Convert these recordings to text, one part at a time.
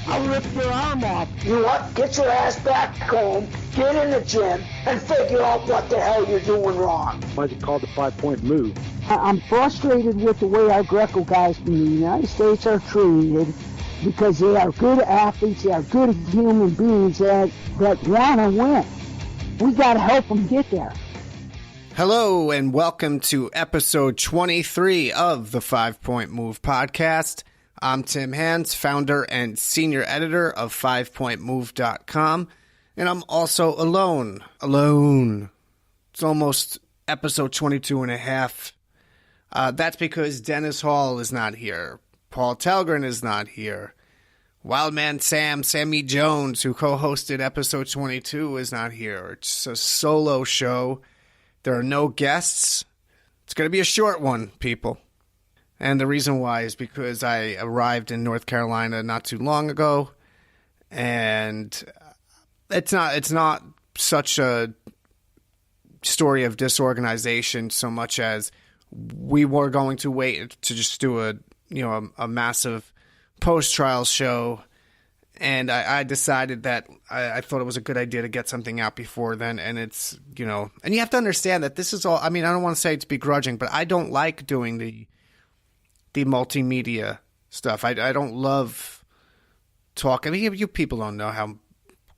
I'll rip your arm off. You know what? Get your ass back home, get in the gym, and figure out what the hell you're doing wrong. Why is it called the 5-point move? I'm frustrated with the way our Greco guys in the United States are treated, because they are good athletes, they are good human beings that want to win. We got to help them get there. Hello and welcome to episode 23 of the 5-Point Move podcast. I'm Tim Hans, founder and senior editor of 5pointmove.com, and I'm also alone. It's almost episode 22 and a half. That's because Dennis Hall is not here. Paul Telgren is not here. Wildman Sammy Jones, who co-hosted episode 22, is not here. It's a solo show. There are no guests. It's going to be a short one, people. And the reason why is because I arrived in North Carolina not too long ago, and it's not such a story of disorganization so much as we were going to wait to just do a massive post-trial show. And I decided that I thought it was a good idea to get something out before then. And it's, and you have to understand that this is all, I mean, I don't want to say it's begrudging, but I don't like doing the multimedia stuff. I don't love talking. I mean, you people don't know how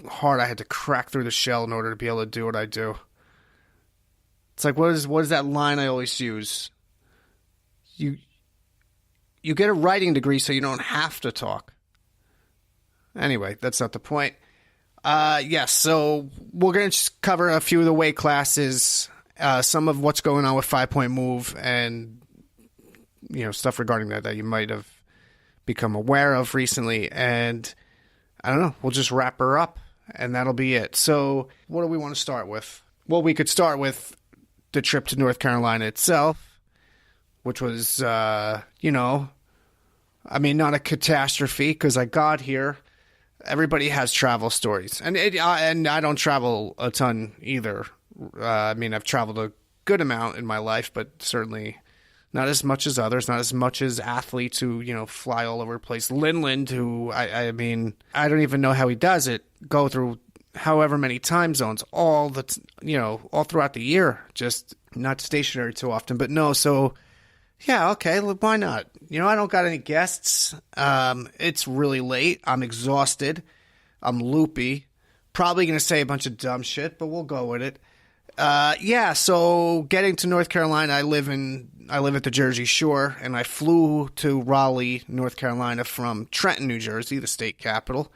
hard I had to crack through the shell in order to be able to do what I do. It's like, what is that line I always use? You get a writing degree so you don't have to talk. Anyway, that's not the point. Yes, so we're going to just cover a few of the weight classes, some of what's going on with 5-Point Move, and stuff regarding that you might have become aware of recently. And I don't know, we'll just wrap her up, and that'll be it. So what do we want to start with? Well, we could start with the trip to North Carolina itself, which was, not a catastrophe because I got here. Everybody has travel stories, and I don't travel a ton either. I've traveled a good amount in my life, but certainly not as much as others, not as much as athletes who, fly all over the place. Linland, who, I don't even know how he does it, go through however many time zones, all throughout the year, just not stationary too often. But no, so yeah, okay, why not? I don't got any guests. It's really late. I'm exhausted. I'm loopy. Probably going to say a bunch of dumb shit, but we'll go with it. So getting to North Carolina, I live at the Jersey Shore, and I flew to Raleigh, North Carolina from Trenton, New Jersey, the state capital.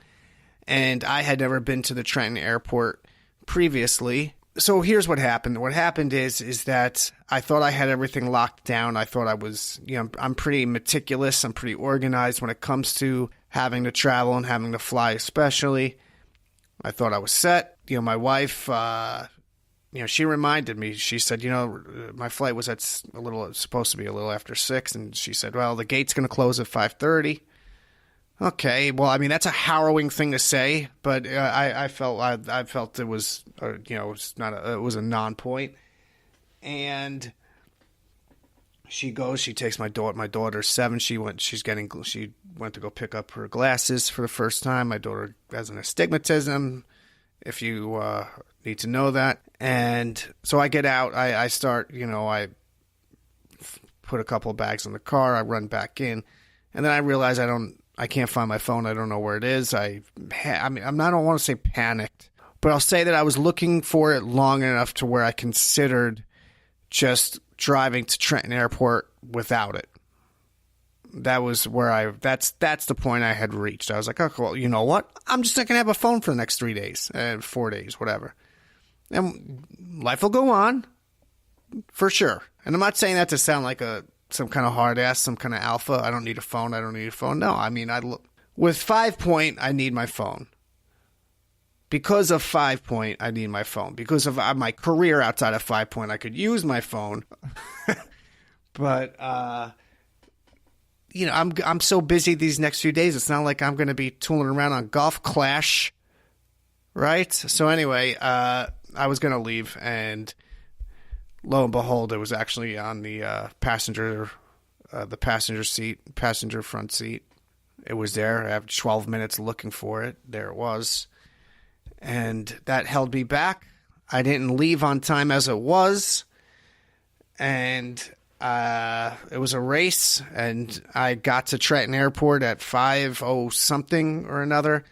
And I had never been to the Trenton airport previously. So here's what happened. What happened is that I thought I had everything locked down. I thought I was, I'm pretty meticulous. I'm pretty organized when it comes to having to travel and having to fly especially. I thought I was set. My wife, she reminded me. She said, my flight was supposed to be a little after 6. And she said, well, the gate's going to close at 5:30. Okay, well, that's a harrowing thing to say, but I felt it was, it was a non-point. And she takes my daughter. My daughter's 7. She went to go pick up her glasses for the first time. My daughter has an astigmatism, if you need to know that. And so I get out. I start. I put a couple of bags in the car. I run back in, and then I realize I can't find my phone. I don't know where it is. I don't want to say panicked, but I'll say that I was looking for it long enough to where I considered just driving to Trenton Airport without it. That was where that's the point I had reached. I was like, oh, well, you know what? I'm just not going to have a phone for the next 3 days, 4 days, whatever. And life will go on for sure. And I'm not saying that to sound like some kind of hard ass, some kind of alpha. I don't need a phone. No, with 5-Point, I need my phone. Because of 5-Point, I need my phone. Because of my career outside of 5-Point, I could use my phone. But, I'm so busy these next few days. It's not like I'm going to be tooling around on Golf Clash, right? So anyway, I was going to leave, and lo and behold, it was actually on the passenger front seat it was there. After 12 minutes looking for it, there it was. And that held me back. I didn't leave on time as it was. And it was a race. And I got to Trenton Airport at 5:00 something or another.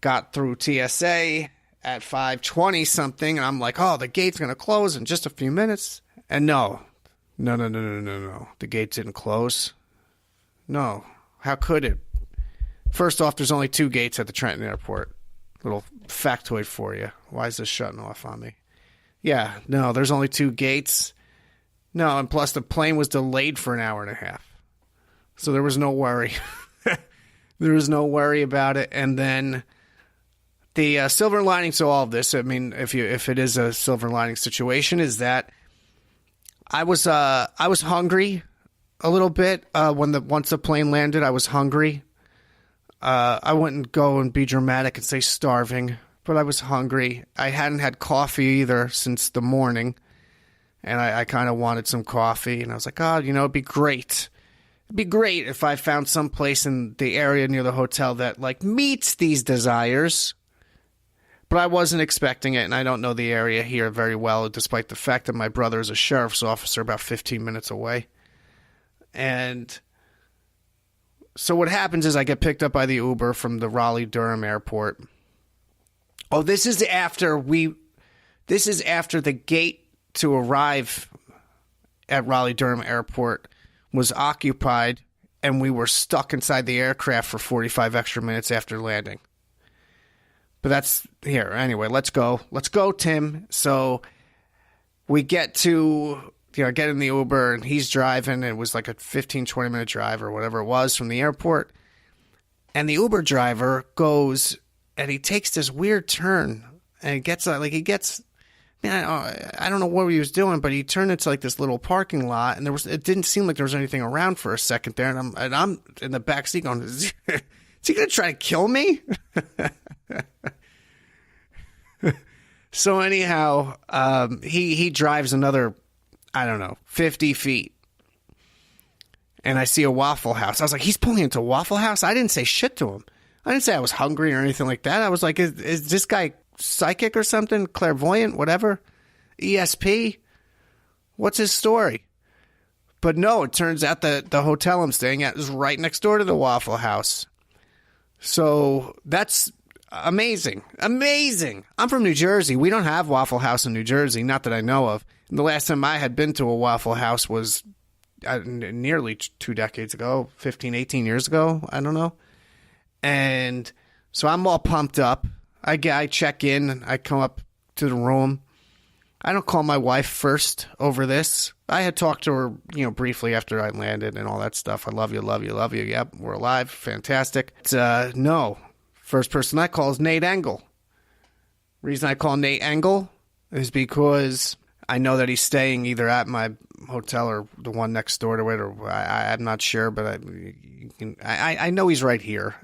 Got through TSA at 5:20 something. And I'm like, oh, the gate's going to close in just a few minutes. And no. The gate didn't close. No. How could it? First off, there's only 2 gates at the Trenton Airport. Little factoid for you. Why is this shutting off on me? Yeah, no, there's only 2 gates. No, and plus the plane was delayed for an hour and a half. So there was no worry. There was no worry about it. And then the silver lining to all of this, I mean, if it is a silver lining situation, is that I was hungry a little bit once the plane landed. I was hungry. I wouldn't go and be dramatic and say starving, but I was hungry. I hadn't had coffee either since the morning, and I kind of wanted some coffee. And I was like, oh, it'd be great. It'd be great if I found some place in the area near the hotel that meets these desires. But I wasn't expecting it, and I don't know the area here very well, despite the fact that my brother is a sheriff's officer about 15 minutes away. And so what happens is I get picked up by the Uber from the Raleigh-Durham airport. Oh, this is after the gate to arrive at Raleigh-Durham airport was occupied, and we were stuck inside the aircraft for 45 extra minutes after landing. But that's here. Anyway, let's go. Let's go, Tim. So we get to, get in the Uber, and he's driving. It was like a 15, 20-minute drive or whatever it was from the airport. And the Uber driver goes, and he takes this weird turn, and he gets, I don't know what he was doing, but he turned into this little parking lot, and it didn't seem like there was anything around for a second there. And I'm in the back seat going, is he going to try to kill me? So anyhow, he drives another, 50 feet. And I see a Waffle House. I was like, he's pulling into a Waffle House? I didn't say shit to him. I didn't say I was hungry or anything like that. I was like, is this guy psychic or something? Clairvoyant? Whatever? ESP? What's his story? But no, it turns out that the hotel I'm staying at is right next door to the Waffle House. So that's amazing. Amazing. I'm from New Jersey. We don't have Waffle House in New Jersey, not that I know of. And the last time I had been to a Waffle House was nearly 2 decades ago, 15, 18 years ago. I don't know. And so I'm all pumped up. I check in. I come up to the room. I don't call my wife first over this. I had talked to her, briefly after I landed and all that stuff. I love you, love you, love you. Yep, we're alive. Fantastic. No. First person I call is Nate Engel. Reason I call Nate Engel is because I know that he's staying either at my hotel or the one next door to it, or I'm not sure, but I know he's right here,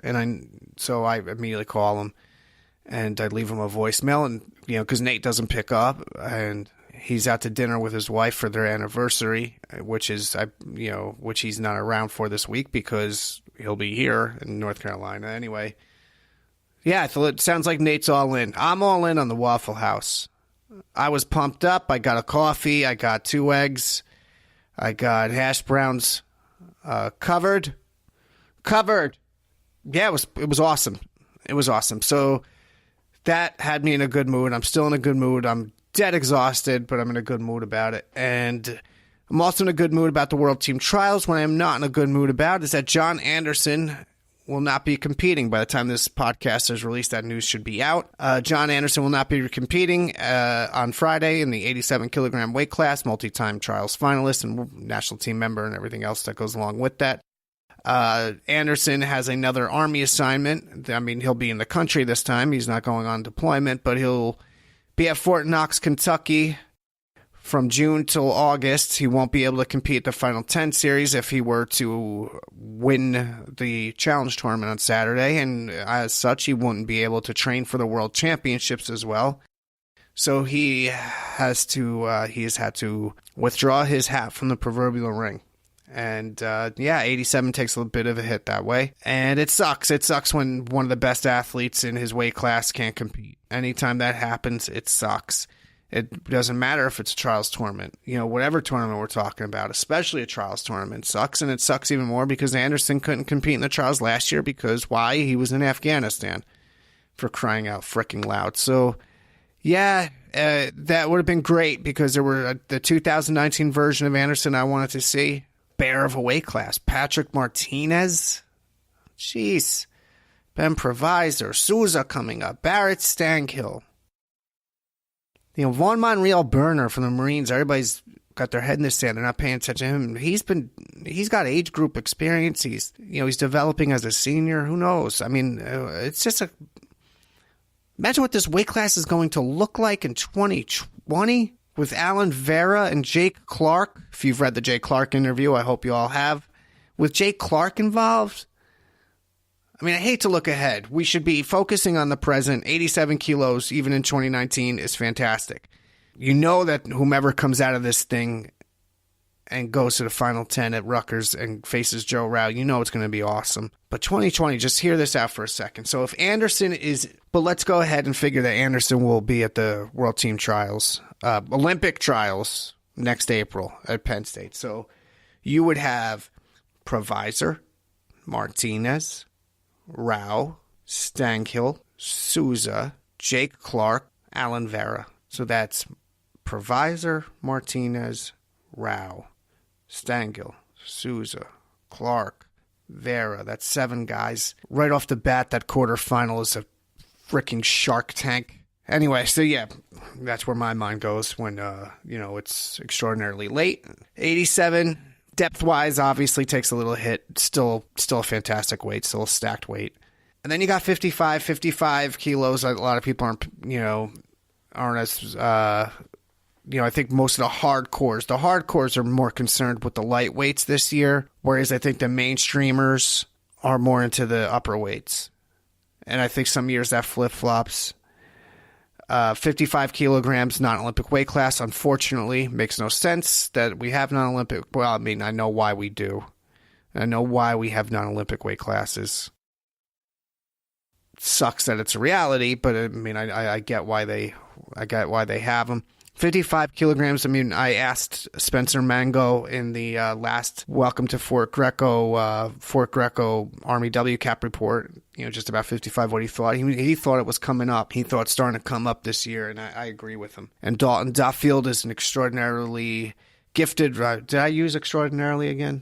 so I immediately call him, and I leave him a voicemail, and because Nate doesn't pick up, and he's out to dinner with his wife for their anniversary, which he's not around for this week because he'll be here in North Carolina anyway. Yeah, it sounds like Nate's all in. I'm all in on the Waffle House. I was pumped up. I got a coffee. I got 2 eggs. I got hash browns covered. Yeah, it was awesome. It was awesome. So that had me in a good mood. I'm still in a good mood. I'm dead exhausted, but I'm in a good mood about it. And I'm also in a good mood about the World Team Trials. What I am not in a good mood about is that John Anderson will not be competing. By the time this podcast is released, that news should be out. John Anderson will not be competing on Friday in the 87-kilogram weight class, multi-time trials finalist and national team member and everything else that goes along with that. Anderson has another Army assignment. I mean, he'll be in the country this time. He's not going on deployment, but he'll be at Fort Knox, Kentucky from June till August. He won't be able to compete at the Final 10 series if he were to win the challenge tournament on Saturday, and as such, he wouldn't be able to train for the World Championships as well. So he has had to withdraw his hat from the proverbial ring. And, 87 takes a little bit of a hit that way. And it sucks. It sucks when one of the best athletes in his weight class can't compete. Anytime that happens, it sucks. It doesn't matter if it's a trials tournament. Whatever tournament we're talking about, especially a trials tournament, sucks. And it sucks even more because Anderson couldn't compete in the trials last year because why? He was in Afghanistan, for crying out freaking loud. So, yeah, that would have been great because there were the 2019 version of Anderson I wanted to see. Bear of a weight class. Patrick Martinez. Jeez. Ben Provisor. Souza coming up. Barrett Stankill. Vaughn Monreal Burner from the Marines. Everybody's got their head in the sand. They're not paying attention to him. He's got age group experience. He's developing as a senior. Who knows? I mean, it's just imagine what this weight class is going to look like in 2020 with Alan Vera and Jake Clark. If you've read the Jake Clark interview, I hope you all have. With Jake Clark involved, I mean, I hate to look ahead. We should be focusing on the present. 87 kilos, even in 2019, is fantastic. You know that whomever comes out of this thing and goes to the Final 10 at Rutgers and faces Joe Rao, you know it's going to be awesome. But 2020, just hear this out for a second. So if Anderson is... But let's go ahead and figure that Anderson will be at the World Team Trials, Olympic Trials next April at Penn State. So you would have Provisor, Martinez, Rao, Stankill, Souza, Jake Clark, Alan Vera. So that's Provisor, Martinez, Rao, Stankill, Souza, Clark, Vera. That's 7 guys. Right off the bat, that quarterfinal is a freaking Shark Tank. Anyway, so yeah, that's where my mind goes when, it's extraordinarily late. 87, depth-wise, obviously takes a little hit. Still a fantastic weight, still a stacked weight. And then you got 55 kilos. A lot of people aren't as, I think most of the hardcores are more concerned with the lightweights this year, whereas I think the mainstreamers are more into the upper weights. And I think some years that flip-flops. 55 kilograms, non-Olympic weight class, unfortunately, makes no sense that we have non-Olympic. Well, I mean, I know why we do. I know why we have non-Olympic weight classes. It sucks that it's a reality, but I mean, I get why they have them. 55 kilograms. I mean, I asked Spencer Mango in the last Welcome to Fort Greco Army WCAP report, just about 55, what he thought. He thought it was coming up. He thought it's starting to come up this year, and I agree with him. And Dalton Duffield is an extraordinarily gifted. Did I use extraordinarily again?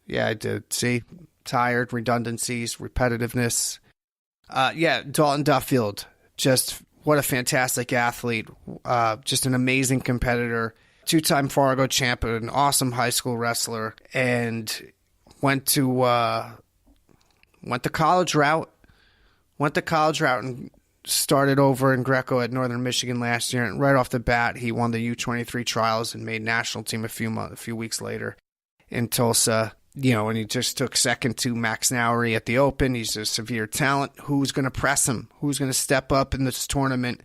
Yeah, I did. See? Tired, redundancies, repetitiveness. Dalton Duffield, just... What a fantastic athlete, just an amazing competitor, 2-time Fargo champion, an awesome high school wrestler, and went the college route and started over in Greco at Northern Michigan last year. And right off the bat, he won the U23 trials and made national team a few weeks later in Tulsa. And he just took second to Max Nowery at the Open. He's a severe talent. Who's going to press him? Who's going to step up in this tournament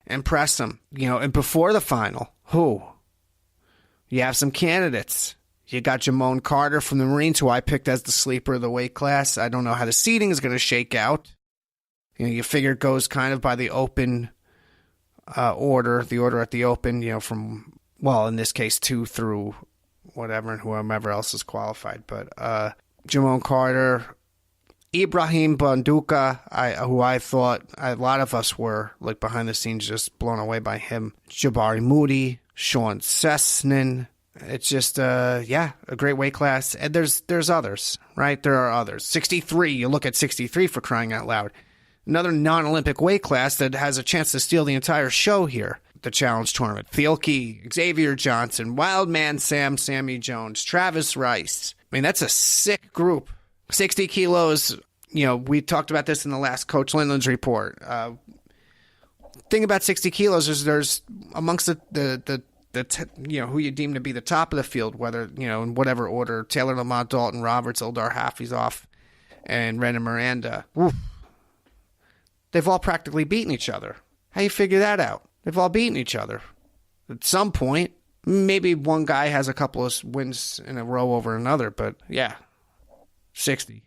and press him? And before the final, who? You have some candidates. You got Jamone Carter from the Marines, who I picked as the sleeper of the weight class. I don't know how the seeding is going to shake out. You figure it goes kind of by the Open order, the order at the Open, from, well, in this case, 2 through... whatever, and whoever else is qualified. But Jamone Carter, Ibrahim Bonduka, who I thought a lot of us were, like, behind the scenes just blown away by him. Jabari Moody, Sean Sessnan. It's just, a great weight class. And there's others, right? There are others. 63, you look at 63 for crying out loud. Another non-Olympic weight class that has a chance to steal the entire show here. The challenge tournament. Thielke, Xavier Johnson, Wildman Sam, Sammy Jones, Travis Rice. I mean, that's a sick group. 60 kilos. We talked about this in the last Coach Lindland's report. Thing about 60 kilos is there's amongst the who you deem to be the top of the field, whether, in whatever order, Taylor Lamont, Dalton Roberts, Eldar Hafizov, and Renan Miranda. Oof. They've all practically beaten each other. How you figure that out? They've all beaten each other at some point. Maybe one guy has a couple of wins in a row over another, but yeah, 60.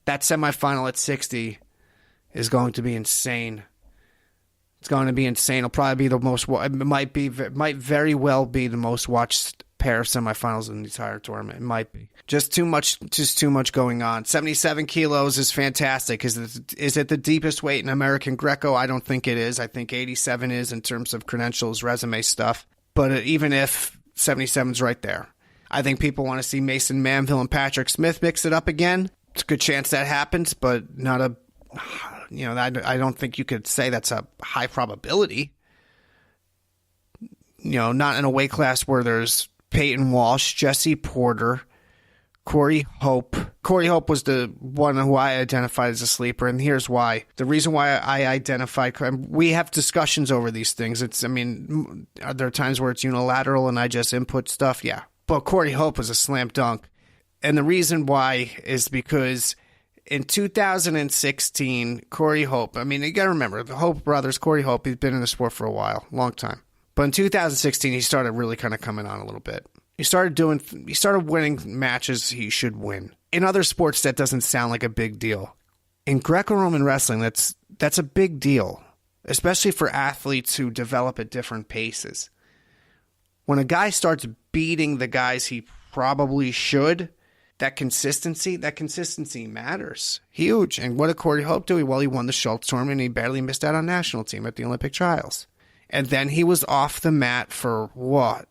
That semifinal at 60 is going to be insane. It's going to be insane. It'll probably be the most. It might very well be the most watched pair of semifinals in the entire tournament. It might be just too much going on. 77 kilos is fantastic. Is it the deepest weight in American Greco? I don't think it is. I think 87 is in terms of credentials, resume stuff. But even if 77's right there, I think people want to see Mason Manville and Patrick Smith mix it up again. It's a good chance that happens, but not a. I don't think you could say that's a high probability. Not in a weight class where there's Peyton Walsh, Jesse Porter, Corey Hope. Corey Hope was the one who I identified as a sleeper, and here's why. The reason why I identified, we have discussions over these things. Are there times where it's unilateral and I just input stuff? Yeah. But Corey Hope was a slam dunk. And the reason why is because in 2016, Corey Hope, you got to remember, the Hope brothers, Corey Hope, he's been in the sport for a while, long time. But in 2016, he started really kind of coming on a little bit. He started winning matches he should win. In other sports, that doesn't sound like a big deal. In Greco-Roman wrestling, that's a big deal, especially for athletes who develop at different paces. When a guy starts beating the guys he probably should, that consistency matters. Huge. And what did Corey Hope do? He won the Schultz tournament and he barely missed out on national team at the Olympic trials. And then he was off the mat for what?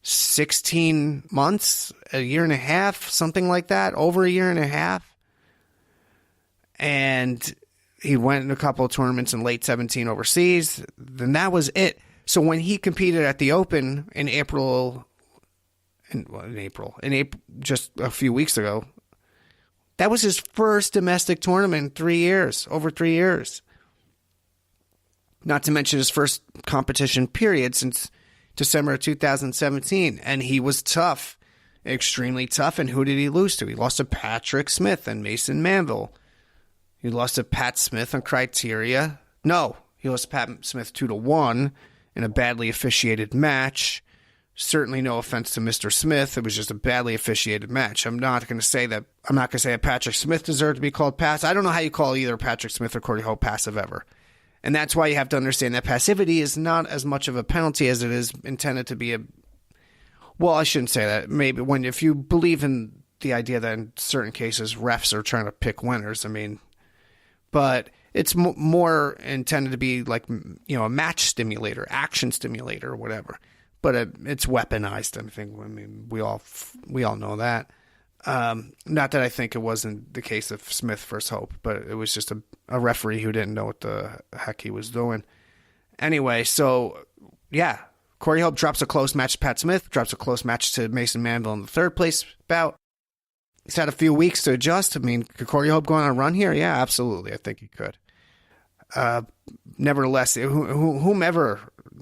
16 months, a year and a half, something like that, over a year and a half. And he went in a couple of tournaments in late 17 overseas. Then that was it. So when he competed at the Open in April, just a few weeks ago, that was his first domestic tournament in 3 years, over 3 years. Not to mention his first competition period since December of 2017. And he was tough, extremely tough. And who did he lose to? He lost to Patrick Smith and Mason Manville. He lost to Pat Smith on criteria. No, he lost to Pat Smith 2-1 in a badly officiated match. Certainly no offense to Mr. Smith. It was just a badly officiated match. I'm not going to say that Patrick Smith deserved to be called passive. I don't know how you call either Patrick Smith or Corey Hope passive ever. And that's why you have to understand that passivity is not as much of a penalty as it is intended to be well, I shouldn't say that. Maybe if you believe in the idea that in certain cases refs are trying to pick winners, but it's more intended to be like, a match stimulator, action stimulator, or whatever. But it's weaponized. We all know that. Not that I think it wasn't the case of Smith versus Hope, but it was just a referee who didn't know what the heck he was doing. Anyway, so yeah, Corey Hope drops a close match to Pat Smith, drops a close match to Mason Manville in the third place bout. He's had a few weeks to adjust. Could Corey Hope go on a run here? Yeah, absolutely. I think he could. Nevertheless, whomever,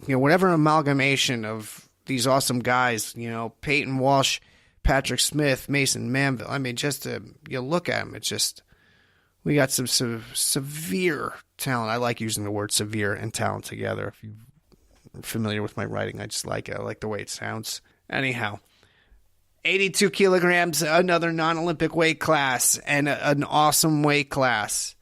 whatever amalgamation of these awesome guys, Peyton Walsh, Patrick Smith, Mason Manville. Just you look at them, it's just, we got some severe talent. I like using the word severe and talent together. If you're familiar with my writing, I just like it. I like the way it sounds. Anyhow, 82 kilograms, another non-Olympic weight class, and an awesome weight class.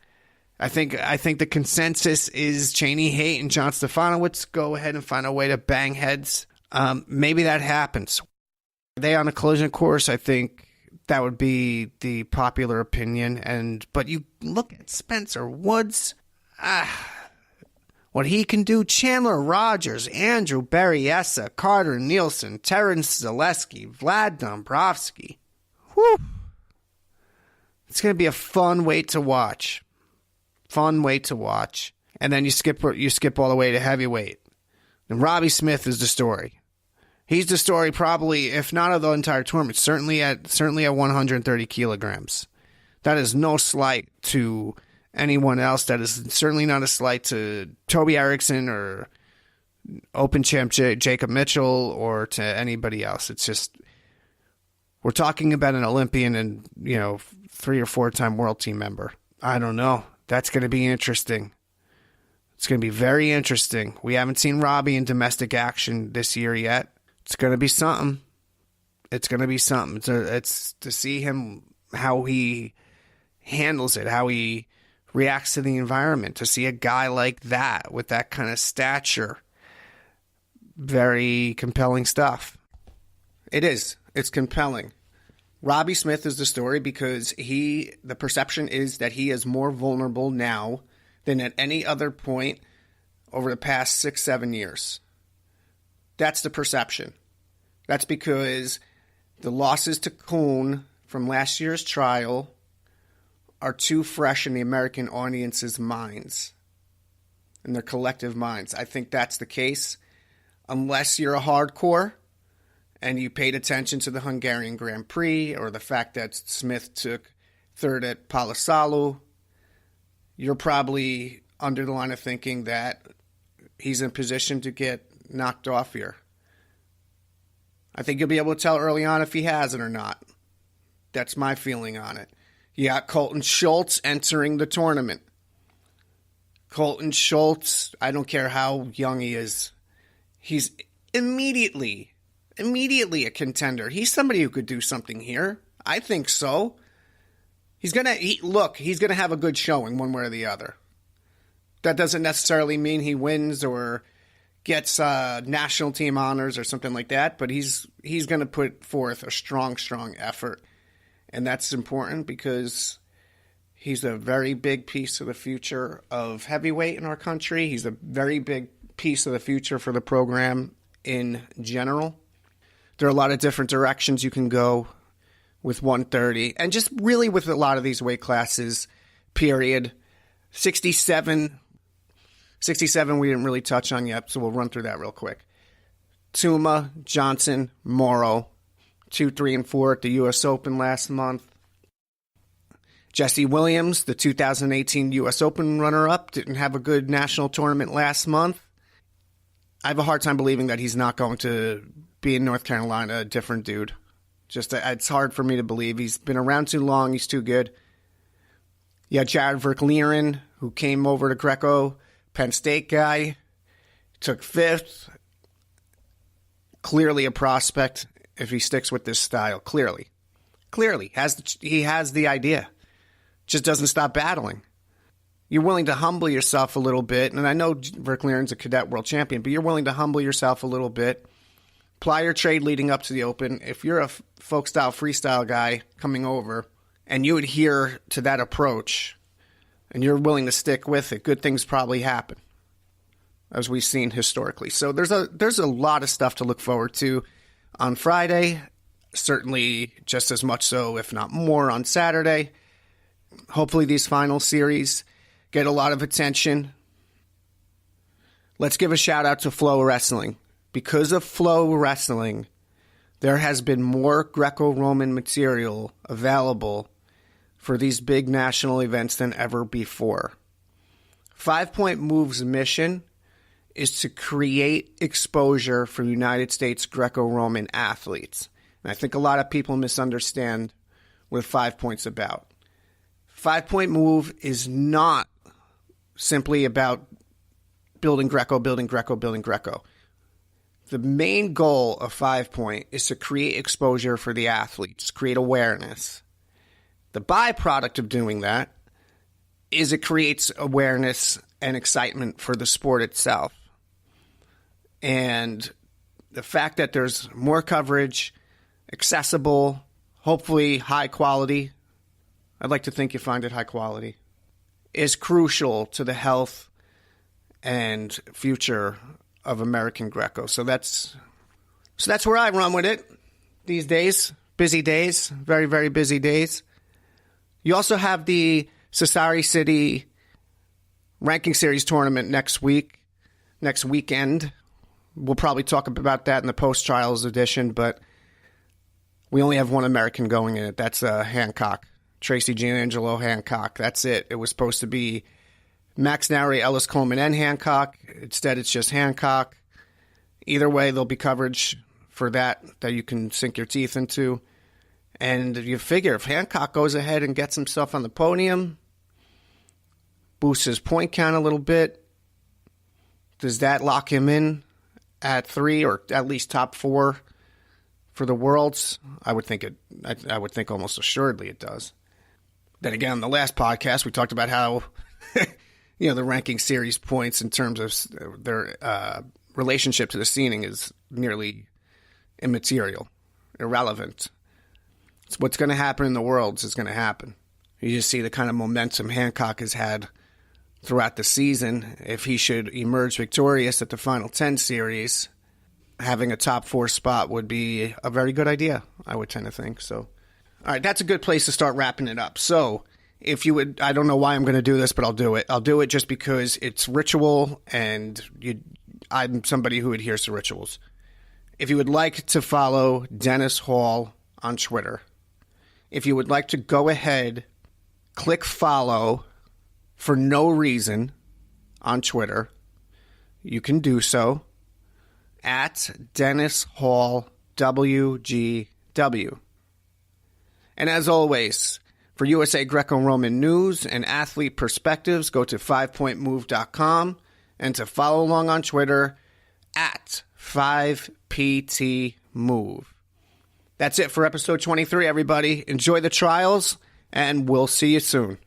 I think the consensus is Cheney Haight and John Stefanowicz go ahead and find a way to bang heads. Maybe that happens. Are they on a collision course? I think that would be the popular opinion. But you look at Spencer Woods, what he can do. Chandler Rogers, Andrew Berryessa, Carter Nielsen, Terrence Zaleski, Vlad Dombrovsky. Whew. It's going to be a fun weight to watch. Fun weight to watch. And then you skip all the way to heavyweight. And Robbie Smith is the story. He's the story probably, if not of the entire tournament, certainly at 130 kilograms. That is no slight to anyone else. That is certainly not a slight to Toby Erickson or Open champ Jacob Mitchell or to anybody else. It's just, we're talking about an Olympian and, 3 or 4 time world team member. I don't know. That's going to be interesting. It's going to be very interesting. We haven't seen Robbie in domestic action this year yet. It's going to be something. It's going to be something. It's to see him, how he handles it, how he reacts to the environment, to see a guy like that with that kind of stature. Very compelling stuff. It is. It's compelling. Robbie Smith is the story because the perception is that he is more vulnerable now than at any other point over the past 6-7 years. That's the perception. That's because the losses to Cohn from last year's trial are too fresh in the American audience's minds, in their collective minds. I think that's the case. Unless you're a hardcore and you paid attention to the Hungarian Grand Prix or the fact that Smith took third at Palasalu, you're probably under the line of thinking that he's in position to get knocked off here. I think you'll be able to tell early on if he has it or not. That's my feeling on it. You got Colton Schultz entering the tournament. Colton Schultz, I don't care how young he is, he's immediately a contender. He's somebody who could do something here. I think so. He's gonna have a good showing one way or the other. That doesn't necessarily mean he wins or gets national team honors or something like that, but he's going to put forth a strong effort. And that's important because he's a very big piece of the future of heavyweight in our country. He's a very big piece of the future for the program in general. There are a lot of different directions you can go with 130 and just really with a lot of these weight classes, period. 67 we didn't really touch on yet, so we'll run through that real quick. Tuma, Johnson, Morrow, 2, 3, and 4 at the U.S. Open last month. Jesse Williams, the 2018 U.S. Open runner-up, didn't have a good national tournament last month. I have a hard time believing that he's not going to be in North Carolina, a different dude. It's hard for me to believe. He's been around too long. He's too good. Yeah, Jared Verkleeren, who came over to Greco, Penn State guy, took 5th. Clearly a prospect if he sticks with this style. Clearly. He has the idea. Just doesn't stop battling. You're willing to humble yourself a little bit, and I know Verkleeren's a cadet world champion, but you're willing to humble yourself a little bit. Ply your trade leading up to the Open. If you're a folk-style freestyle guy coming over and you adhere to that approach and you're willing to stick with it, good things probably happen, as we've seen historically. So there's a lot of stuff to look forward to on Friday, certainly just as much so, if not more, on Saturday. Hopefully these final series get a lot of attention. Let's give a shout out to Flow Wrestling. Because of Flow Wrestling, there has been more Greco-Roman material available for these big national events than ever before. 5 Point Move's mission is to create exposure for United States Greco-Roman athletes. And I think a lot of people misunderstand what 5 Point's about. 5 Point Move is not simply about building Greco. The main goal of 5 Point is to create exposure for the athletes, create awareness. The byproduct of doing that is it creates awareness and excitement for the sport itself. And the fact that there's more coverage, accessible, hopefully high quality, I'd like to think you find it high quality, is crucial to the health and future of American Greco. So that's where I run with it these days. Busy days, very, very busy days. You also have the Sassari City Ranking Series tournament next weekend. We'll probably talk about that in the post-trials edition, but we only have one American going in it. That's Hancock, Tracy Giangelo Hancock. That's it. It was supposed to be Max Nowry, Ellis Coleman, and Hancock. Instead, it's just Hancock. Either way, there'll be coverage for that you can sink your teeth into. And you figure if Hancock goes ahead and gets himself on the podium, boosts his point count a little bit, does that lock him in at 3 or at least top 4 for the Worlds? I would think I would think almost assuredly it does. Then again, on the last podcast, we talked about how the ranking series points in terms of their relationship to the seeding is nearly immaterial, irrelevant. It's what's going to happen in the Worlds is going to happen. You just see the kind of momentum Hancock has had throughout the season. If he should emerge victorious at the Final 10 series, having a top 4 spot would be a very good idea, I would tend to think. So, all right, that's a good place to start wrapping it up. So, if you would, I don't know why I'm going to do this, but I'll do it. I'll do it just because it's ritual, and I'm somebody who adheres to rituals. If you would like to follow Dennis Hall on Twitter, if you would like to go ahead, click follow for no reason on Twitter, you can do so at Dennis Hall WGW. And as always, for USA Greco-Roman news and athlete perspectives, go to 5pointmove.com, and to follow along on Twitter at 5PTMove. That's it for episode 23, everybody. Enjoy the trials, and we'll see you soon.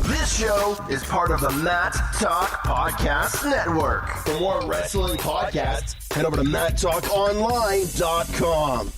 This show is part of the Matt Talk Podcast Network. For more wrestling podcasts, head over to MattTalkOnline.com.